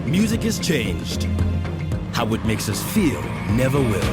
Music has changed. How it makes us feel never will.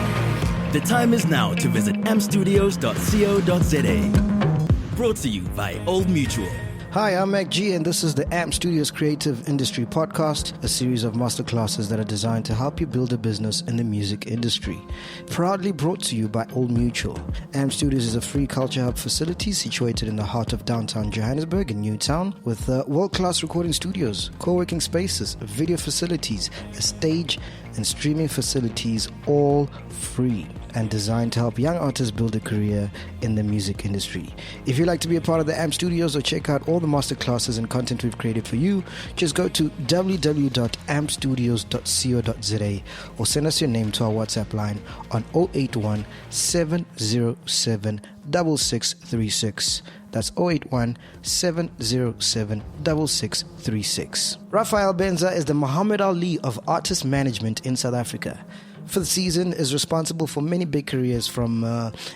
The time is now to visit amstudios.co.za. Brought to you by Old Mutual. Hi, I'm Mac G, and this is the AMP Studios Creative Industry Podcast, a series of masterclasses that are designed to help you build a business in the music industry. Proudly brought to you by Old Mutual. AMP Studios is a free culture hub facility situated in the heart of downtown Johannesburg in Newtown, with world-class recording studios, co-working spaces, video facilities, a stage, and streaming facilities, all free and designed to help young artists build a career in the music industry. If you'd like to be a part of the AMP Studios or check out all the masterclasses and content we've created for you, just go to www.ampstudios.co.za or send us your name to our WhatsApp line on 081 707 6636. That's 081 707 6636. Raphael Benza is the Muhammad Ali of artist management in South Africa. For the season, is responsible for many big careers from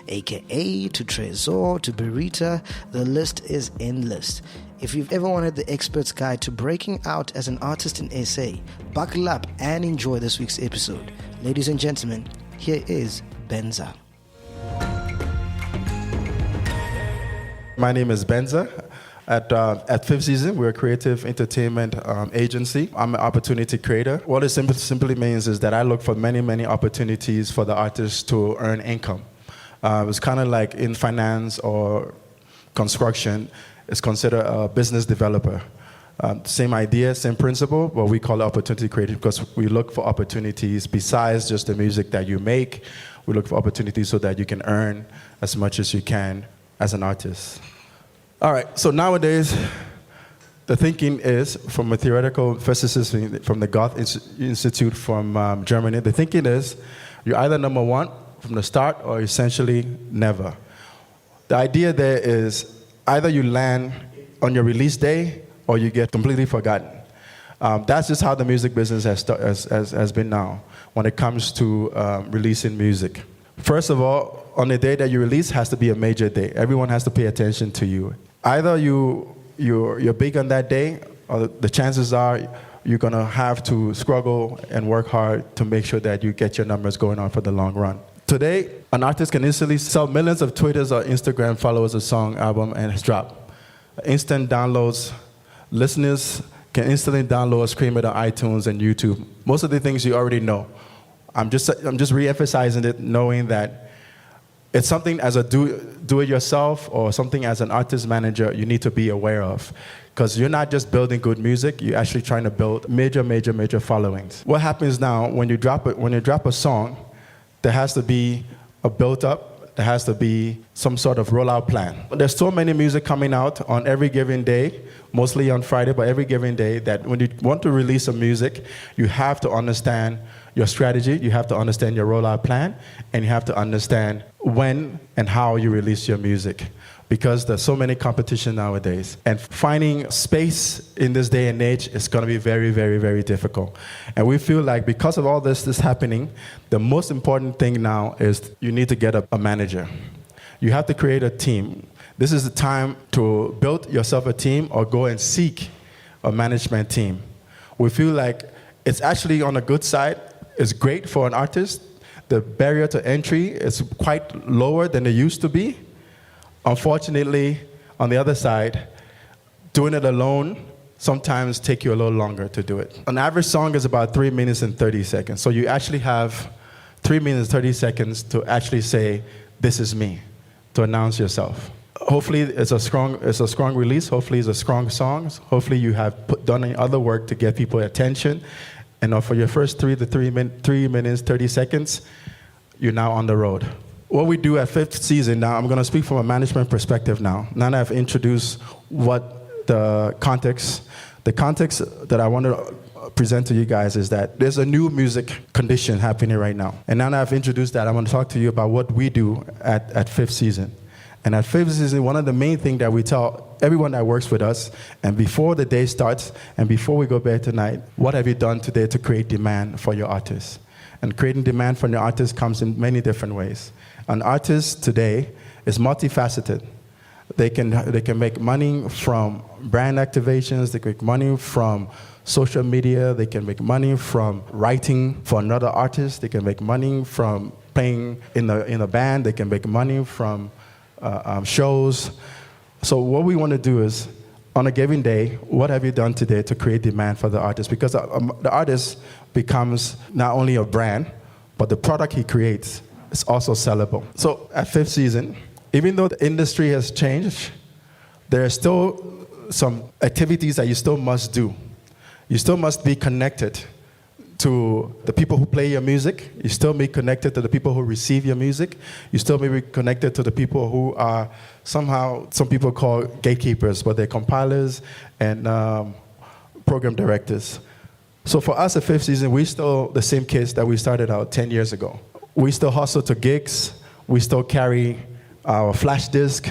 AKA to Tresor to Berita. The list is endless. If you've ever wanted the expert's guide to breaking out as an artist in SA, buckle up and enjoy this week's episode. Ladies and gentlemen, here is Benza. My name is Benza. At Fifth Season, we're a creative entertainment agency. I'm an opportunity creator. What it simply means is that I look for many opportunities for the artists to earn income. It's kind of like in finance or construction, it's considered a business developer. Same idea, same principle, but we call it opportunity creator because we look for opportunities besides just the music that you make. We look for opportunities so that you can earn as much as you can as an artist. All right, so nowadays, the thinking is, from a theoretical physicist from the Goethe Institute from Germany, the thinking is, you're either number one from the start or essentially never. The idea there is, either you land on your release day or you get completely forgotten. That's just how the music business has been now when it comes to releasing music. First of all, on the day that you release has to be a major day. Everyone has to pay attention to you. Either you're big on that day, or the chances are you're going to have to struggle and work hard to make sure that you get your numbers going on for the long run. Today, an artist can instantly sell millions of Twitters or Instagram followers a song, album, and it's dropped. Instant downloads. Listeners can instantly download or stream it on iTunes and YouTube. Most of the things you already know. I'm just re-emphasizing it, knowing that it's something as a do-it-yourself or something as an artist manager you need to be aware of. Because you're not just building good music, you're actually trying to build major followings. What happens now when you drop a song, there has to be a build-up, there has to be some sort of rollout plan. There's so many music coming out on every given day, mostly on Friday, but every given day, that when you want to release some music, you have to understand your strategy, you have to understand your rollout plan, and you have to understand when and how you release your music. Because there's so many competition nowadays. And finding space in this day and age is going to be very difficult. And we feel like because of all this happening, the most important thing now is you need to get a manager. You have to create a team. This is the time to build yourself a team or go and seek a management team. We feel like it's actually on a good side. It's great for an artist. The barrier to entry is quite lower than it used to be. Unfortunately, on the other side, doing it alone sometimes take you a little longer to do it. An average song is about 3 minutes and 30 seconds. So you actually have 3 minutes, 30 seconds to actually say, this is me, to announce yourself. Hopefully it's a strong release. Hopefully it's a strong song. Hopefully you have done any other work to get people attention. And for your first 3 minutes, 30 seconds, you're now on the road. What we do at Fifth Season, now I'm going to speak from a management perspective now. Now that I've introduced what the context that I want to present to you guys is that there's a new music condition happening right now. And now that I've introduced that, I want to talk to you about what we do at Fifth Season. And at Fifth Season, one of the main things that we tell everyone that works with us, and before the day starts, and before we go bed tonight, what have you done today to create demand for your artists? And creating demand for your artists comes in many different ways. An artist today is multifaceted. They can make money from brand activations, they can make money from social media. They can make money from writing for another artist. They can make money from playing in a band. They can make money from shows. So what we want to do is, on a given day, what have you done today to create demand for the artist? Because the artist becomes not only a brand, but the product he creates is also sellable. So at Fifth Season, even though the industry has changed, there are still some activities that you still must do. You still must be connected to the people who play your music. You still be connected to the people who receive your music. You still may be connected to the people who are somehow, some people call gatekeepers, but they're compilers and program directors. So for us at Fifth Season, we're still the same kids that we started out 10 years ago. We still hustle to gigs. We still carry our flash disc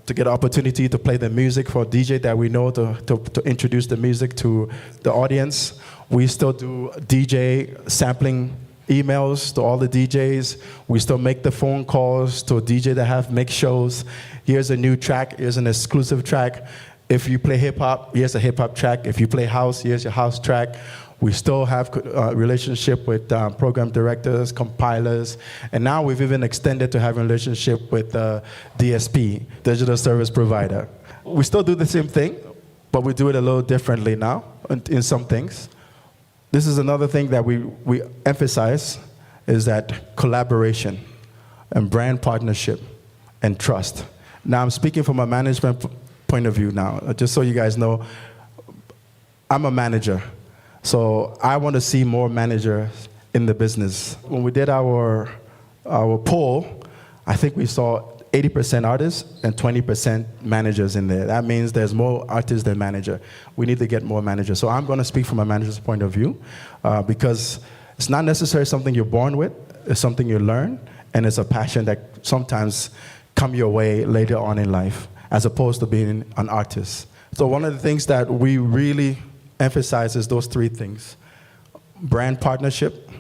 to get an opportunity to play the music for a DJ that we know to introduce the music to the audience. We still do DJ sampling emails to all the DJs. We still make the phone calls to a DJ that have mix shows. Here's a new track, here's an exclusive track. If you play hip hop, here's a hip hop track. If you play house, here's your house track. We still have a relationship with program directors, compilers, and now we've even extended to having a relationship with DSP, digital service provider. We still do the same thing, but we do it a little differently now in some things. This is another thing that we emphasize, is that collaboration and brand partnership and trust. Now I'm speaking from a management point of view now, just so you guys know, I'm a manager. So I want to see more managers in the business. When we did our poll, I think we saw 80% artists and 20% managers in there. That means there's more artists than manager. We need to get more managers. So I'm going to speak from a manager's point of view because it's not necessarily something you're born with. It's something you learn, and it's a passion that sometimes come your way later on in life, as opposed to being an artist. So one of the things that we really emphasizes those three things: brand partnership,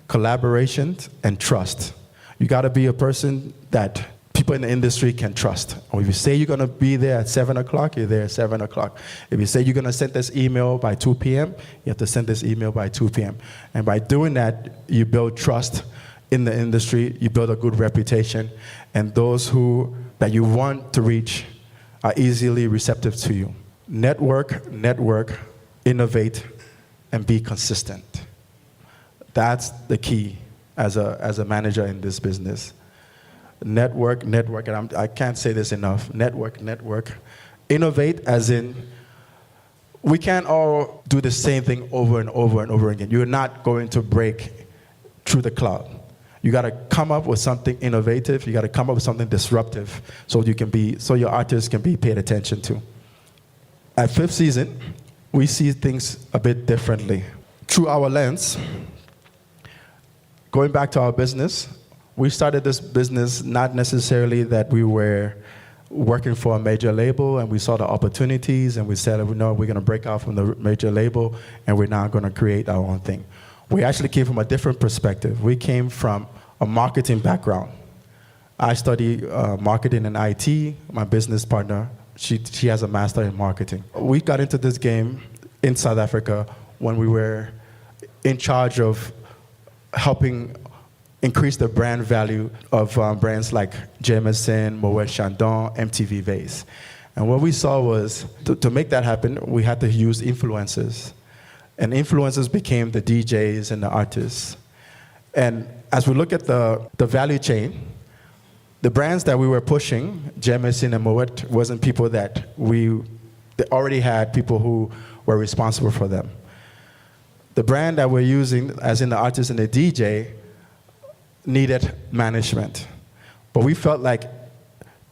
collaboration, and trust. You got to be a person that people in the industry can trust. Or if you say you're going to be there at 7 o'clock, you're there at 7 o'clock. If you say you're going to send this email by 2 p.m., you have to send this email by 2 p.m. And by doing that, you build trust in the industry, you build a good reputation, and those that you want to reach are easily receptive to you. Network, innovate, and be consistent. That's the key as a manager in this business. Network, and I can't say this enough. Network. Innovate, as in, we can't all do the same thing over and over and over again. You're not going to break through the cloud. You got to come up with something innovative. You got to come up with something disruptive so your artists can be paid attention to. At Fifth Season, we see things a bit differently. Through our lens, going back to our business, we started this business not necessarily that we were working for a major label and we saw the opportunities and we said, no, we're going to break out from the major label and we're now going to create our own thing. We actually came from a different perspective. We came from a marketing background. I studied marketing and IT. My business partner, she has a master in marketing. We got into this game in South Africa when we were in charge of helping increase the brand value of brands like Jameson, Moet Chandon, MTV Vase. And what we saw was, to make that happen, we had to use influencers. And influencers became the DJs and the artists. And as we look at the value chain, the brands that we were pushing, Jameson and Moet, wasn't people that they already had people who were responsible for them. The brand that we're using, as in the artist and the DJ, needed management. But we felt like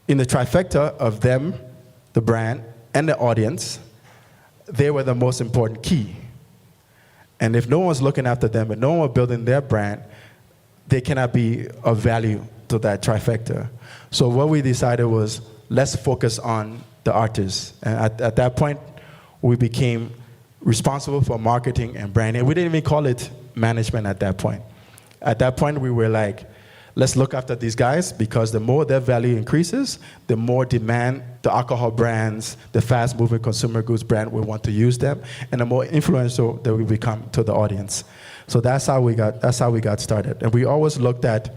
in the trifecta of them, the brand, and the audience, they were the most important key. And if no one's looking after them and no one building their brand, they cannot be of value to that trifecta. So what we decided was, let's focus on the artists. And at that point, we became responsible for marketing and branding. We didn't even call it management at that point. At that point, we were like, let's look after these guys, because the more their value increases, the more demand the alcohol brands, the fast-moving consumer goods brand will want to use them, and the more influential they will become to the audience. So that's how we got started. And we always looked at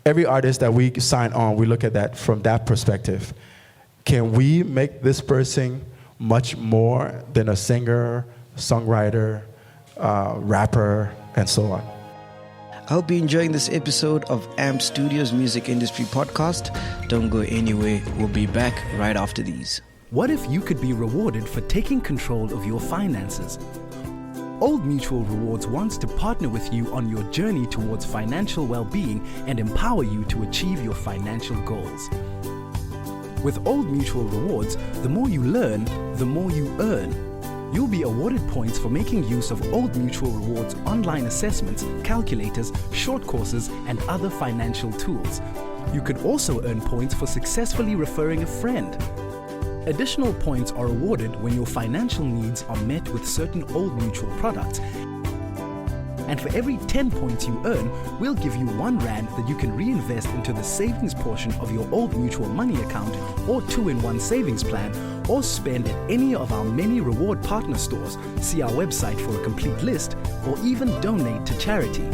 every artist that we sign on, we look at that from that perspective. Can we make this person much more than a singer, songwriter, rapper, and so on? I hope you're enjoying this episode of AMP Studios Music Industry Podcast. Don't go anywhere. We'll be back right after these. What if you could be rewarded for taking control of your finances? Old Mutual Rewards wants to partner with you on your journey towards financial well-being and empower you to achieve your financial goals. With Old Mutual Rewards, the more you learn, the more you earn. You'll be awarded points for making use of Old Mutual Rewards online assessments, calculators, short courses, and other financial tools. You could also earn points for successfully referring a friend. Additional points are awarded when your financial needs are met with certain Old Mutual products. And for every 10 points you earn, we'll give you R1 that you can reinvest into the savings portion of your Old Mutual money account or 2-in-1 savings plan, or spend at any of our many reward partner stores. See our website for a complete list, or even donate to charity.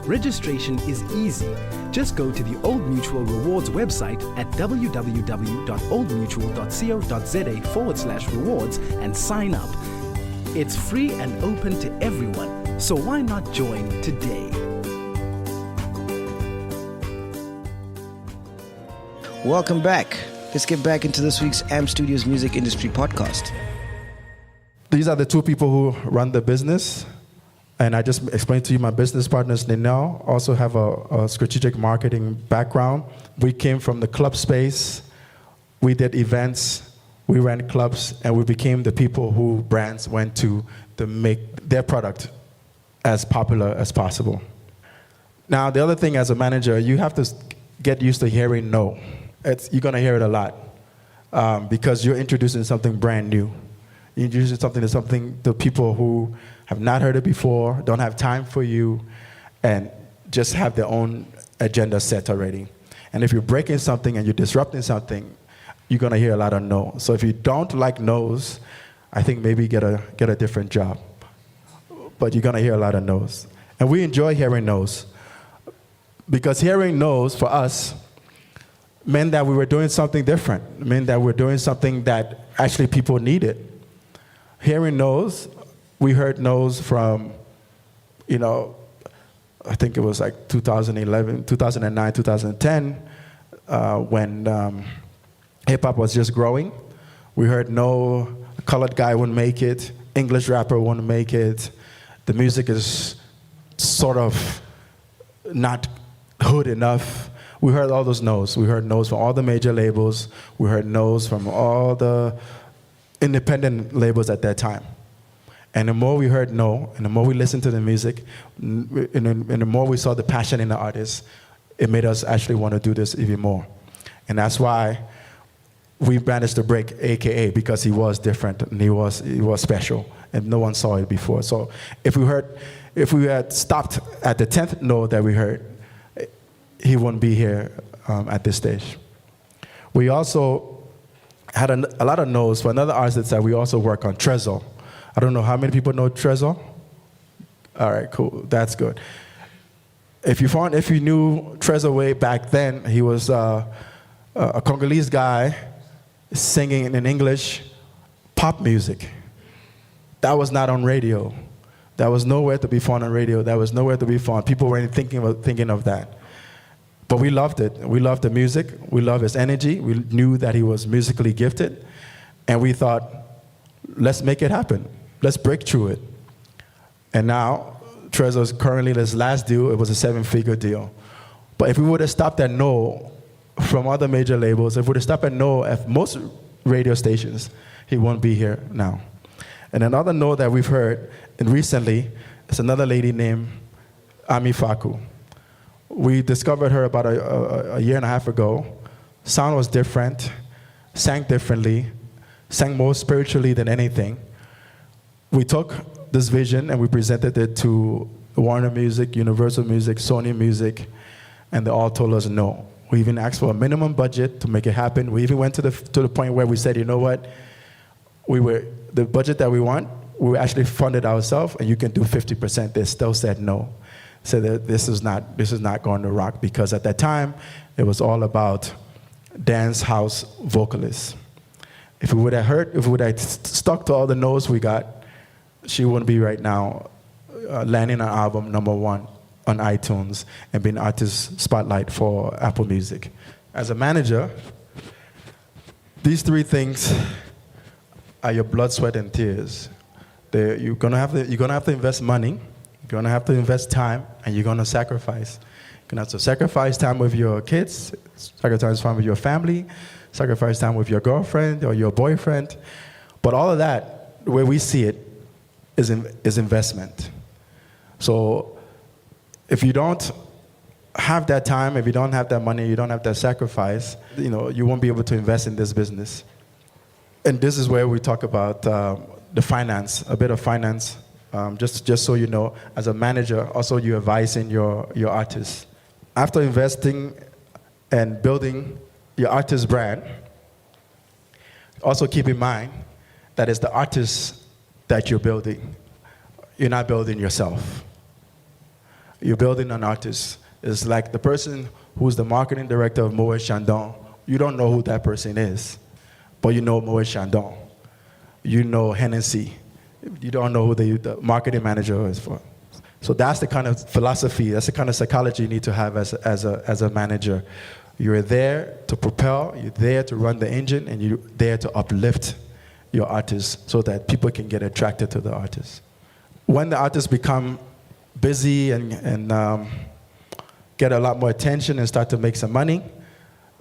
Registration is easy. Just go to the Old Mutual Rewards website at www.oldmutual.co.za/rewards and sign up. It's free and open to everyone, so why not join today? Welcome back. Let's get back into this week's AMP Studios Music Industry Podcast. These are the two people who run the business. And I just explained to you my business partners. They now also have a strategic marketing background. We came from the club space. We did events. We ran clubs. And we became the people who brands went to make their product as popular as possible. Now, the other thing as a manager, you have to get used to hearing no. You're going to hear it a lot because you're introducing something brand new. You're introducing something to people who have not heard it before, don't have time for you, and just have their own agenda set already. And if you're breaking something and you're disrupting something, you're going to hear a lot of no. So if you don't like no's, I think maybe get a different job. But you're going to hear a lot of no's. And we enjoy hearing no's, because hearing no's for us meant that we were doing something different, meant that we're doing something that actually people needed. Hearing no's, we heard no's from, I think it was like 2011, 2009, 2010, when hip-hop was just growing. We heard no, a colored guy wouldn't make it, English rapper wouldn't make it, the music is sort of not hood enough. We heard all those no's. We heard no's from all the major labels. We heard no's from all the independent labels at that time. And the more we heard no, and the more we listened to the music, and the more we saw the passion in the artists, it made us actually want to do this even more. And that's why we managed to break AKA, because he was different and he was special, and no one saw it before. So if we had stopped at the 10th no that we heard, he wouldn't be here at this stage. We also had a lot of no's for another artist that we also work on, Tresor. I don't know how many people know Tresor. All right, cool. That's good. If you knew Tresor way back then, he was a Congolese guy singing in English pop music. That was not on radio. That was nowhere to be found on radio. That was nowhere to be found. People weren't thinking of that. But we loved it. We loved the music. We loved his energy. We knew that he was musically gifted. And we thought, let's make it happen. Let's break through it. And now, Tresor's currently, his last deal, it was a 7-figure deal. But if we would have stopped at no from other major labels, if we would have stopped at no at most radio stations, he won't be here now. And another no that we've heard, and recently, is another lady named Ami Faku. We discovered her about a year and a half ago. Sound was different, sang differently, sang more spiritually than anything. We took this vision and we presented it to Warner Music, Universal Music, Sony Music, And they all told us no. We even asked for a minimum budget to make it happen. We even went to the point where we said, you know what, the budget that we want, we actually funded ourselves, and you can do 50%. They still said no. Said that this is not going to rock, because at that time it was all about dance house vocalists. If we would have stuck to all the no's we got, she wouldn't be right now landing an album #1 on iTunes and being artist spotlight for Apple Music. As a manager, these 3 things are your blood, sweat, and tears. You're gonna have to invest money, you're gonna have to invest time, and you're gonna sacrifice. You're gonna have to sacrifice time with your kids, sacrifice time with your family, sacrifice time with your girlfriend or your boyfriend. But all of that, the way we see it, is investment. So if you don't have that time, if you don't have that money, you don't have that sacrifice, you won't be able to invest in this business. And this is where we talk about the finance, a bit of finance, just so you know. As a manager, also you're advising your artists. After investing and building your artist brand, also keep in mind that it's the artist that you're building. You're not building yourself. You're building an artist. It's like the person who's the marketing director of Moet Chandon. You don't know who that person is, but you know Moet Chandon. You know Hennessy. You don't know who the marketing manager is for. So that's the kind of philosophy, that's the kind of psychology you need to have as a manager. You're there to propel, you're there to run the engine, and you're there to uplift your artists so that people can get attracted to the artist. When the artists become busy and get a lot more attention and start to make some money,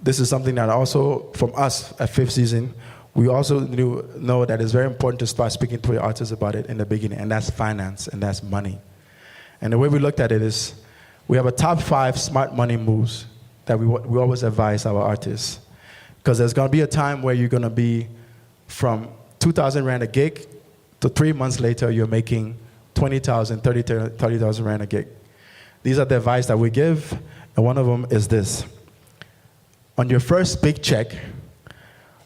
this is something that also, from us at Fifth Season, we also know that it's very important to start speaking to your artists about it in the beginning, and that's finance, and that's money. And the way we looked at it is, we have a top 5 smart money moves that we always advise our artists. Because there's going to be a time where you're going to be from 2,000 Rand a gig to 3 months later, you're making 20,000, 30,000 Rand a gig. These are the advice that we give, and one of them is this. On your first big check,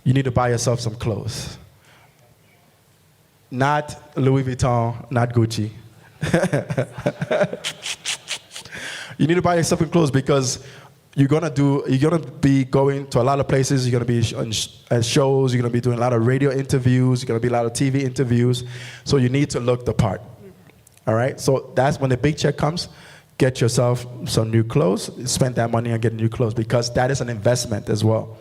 you need to buy yourself some clothes. Not Louis Vuitton, not Gucci. You need to buy yourself some clothes, because you're gonna be going to a lot of places. You're gonna be at shows. You're gonna be doing a lot of radio interviews. You're gonna be a lot of TV interviews. So you need to look the part. All right. So that's when the big check comes. Get yourself some new clothes. Spend that money on getting new clothes, because that is an investment as well.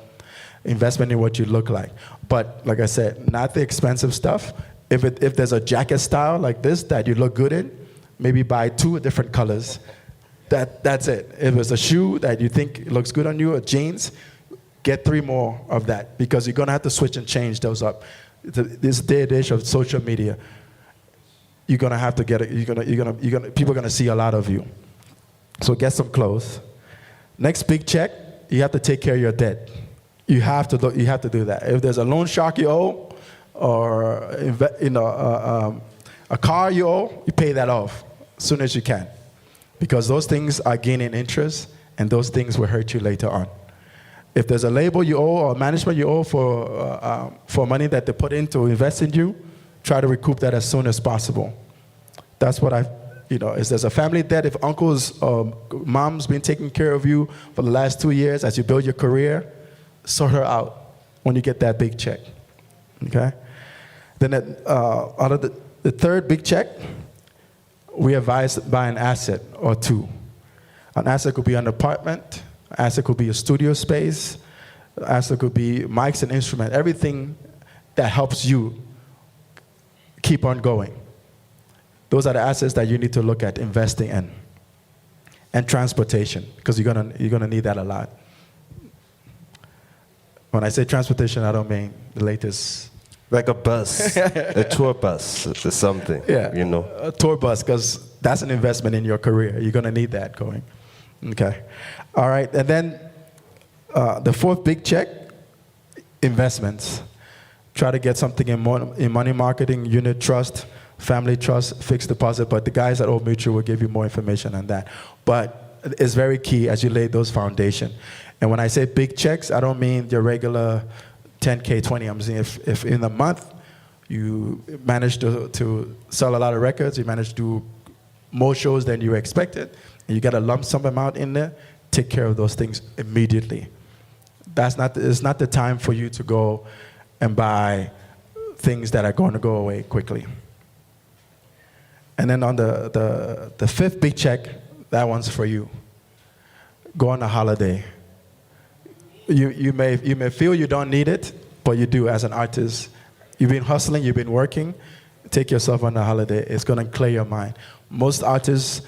Investment in what you look like. But like I said, not the expensive stuff. If there's a jacket style like this that you look good in, maybe buy 2 different colors. That's it. If it's a shoe that you think looks good on you, or jeans, get 3 more of that, because you're gonna have to switch and change those up. This day and age of social media, you're gonna have to get it. People are gonna see a lot of you. So get some clothes. Next big check, you have to take care of your debt. You have to do that. If there's a loan shark you owe, or a car you owe, you pay that off as soon as you can, because those things are gaining interest, and those things will hurt you later on. If there's a label you owe or management you owe for money that they put in to invest in you, try to recoup that as soon as possible. That's what if there's a family debt, if uncles or mom's been taking care of you for the last 2 years as you build your career, sort her out when you get that big check. Okay? Then out of the third big check, we advise buy an asset or 2. An asset could be an apartment, an asset could be a studio space, an asset could be mics and instruments, everything that helps you keep on going. Those are the assets that you need to look at investing in. And transportation, because you're gonna need that a lot. When I say transportation, I don't mean the latest. Like a bus, a tour bus or something. Yeah, A tour bus, because that's an investment in your career. You're gonna need that going. Okay, all right, and then the 4th big check, investments. Try to get something in money marketing, unit trust, family trust, fixed deposit. But the guys at Old Mutual will give you more information on that. But is very key as you lay those foundation. And when I say big checks, I don't mean your regular 10K, 20. I'm saying if in a month you manage to sell a lot of records, you manage to do more shows than you expected, and you get a lump sum amount in there, take care of those things immediately. It's not the time for you to go and buy things that are going to go away quickly. And then on the fifth big check, that one's for you. Go on a holiday. You may feel you don't need it, but you do as an artist. You've been hustling, you've been working. Take yourself on a holiday. It's going to clear your mind. Most artists,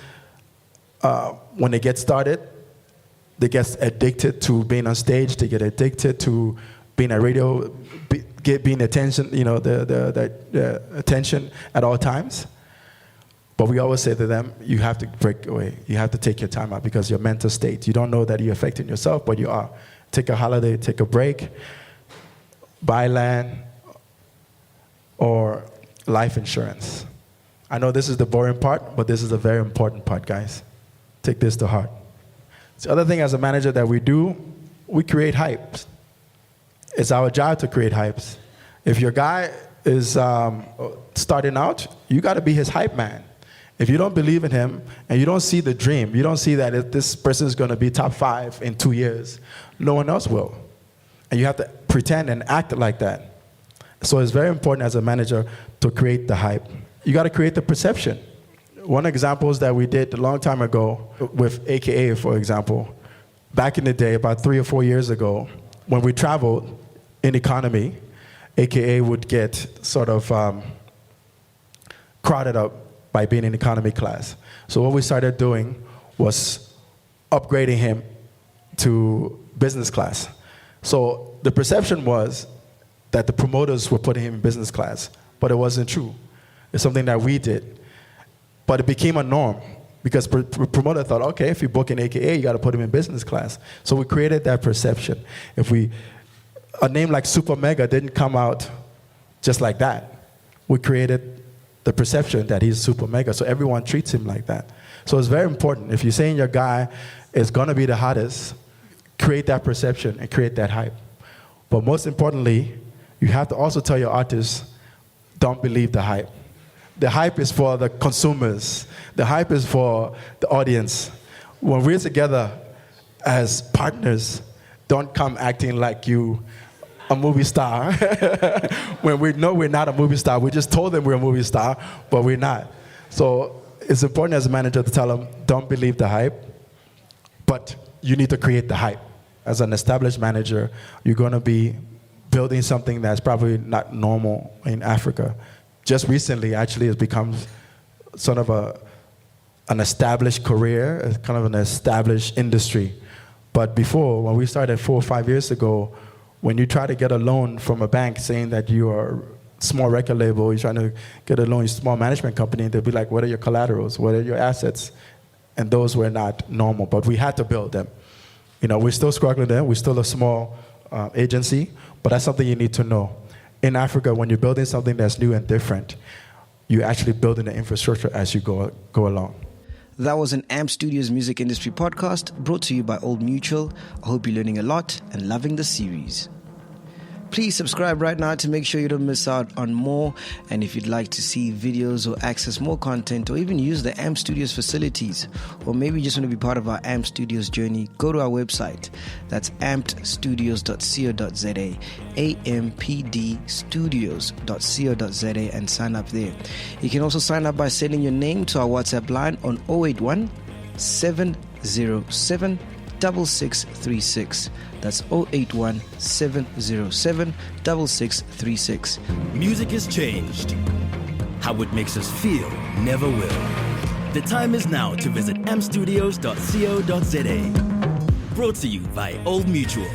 when they get started, they get addicted to being on stage. They get addicted to being on radio, being attention, the attention at all times. But we always say to them, you have to break away. You have to take your time out because your mental state, you don't know that you're affecting yourself, but you are. Take a holiday, take a break, buy land, or life insurance. I know this is the boring part, but this is a very important part, guys. Take this to heart. The other thing as a manager that we do, we create hypes. It's our job to create hypes. If your guy is starting out, you got to be his hype man. If you don't believe in him and you don't see the dream, you don't see that if this person is going to be top 5 in 2 years, no one else will. And you have to pretend and act like that. So it's very important as a manager to create the hype. You got to create the perception. One example is that we did a long time ago with AKA, for example. Back in the day, about 3 or 4 years ago, when we traveled in economy, AKA would get sort of crowded up by being in economy class. So what we started doing was upgrading him to business class. So the perception was that the promoters were putting him in business class, but it wasn't true. It's something that we did. But it became a norm because the promoter thought, okay, if you book an AKA, you got to put him in business class. So we created that perception. A name like Super Mega didn't come out just like that. We created the perception that he's super mega, so everyone treats him like that. So it's very important. If you're saying your guy is going to be the hottest, create that perception and create that hype. But most importantly, you have to also tell your artists, don't believe the hype. The hype is for the consumers. The hype is for the audience. When we're together as partners, don't come acting like you a movie star when we know we're not a movie star. We just told them we're a movie star, but we're not. So it's important as a manager to tell them, don't believe the hype, but you need to create the hype. As an established manager, you're going to be building something that's probably not normal in Africa. Just recently, actually, it's become sort of an established career, kind of an established industry. But before, when we started 4 or 5 years ago, when you try to get a loan from a bank saying that you are a small record label, you're trying to get a loan, you're a small management company, they'll be like, what are your collaterals? What are your assets? And those were not normal, but we had to build them. We're still struggling there. We're still a small agency, but that's something you need to know. In Africa, when you're building something that's new and different, you're actually building the infrastructure as you go along. That was an AMP Studios music industry podcast brought to you by Old Mutual. I hope you're learning a lot and loving the series. Please subscribe right now to make sure you don't miss out on more. And if you'd like to see videos or access more content or even use the AMP Studios facilities, or maybe you just want to be part of our AMP Studios journey, go to our website. That's ampedstudios.co.za, ampdstudios.co.za, and sign up there. You can also sign up by sending your name to our WhatsApp line on 081 707 6636. That's 081 707 6636. Music has changed. How it makes us feel never will. The time is now to visit ampstudios.co.za. Brought to you by Old Mutual.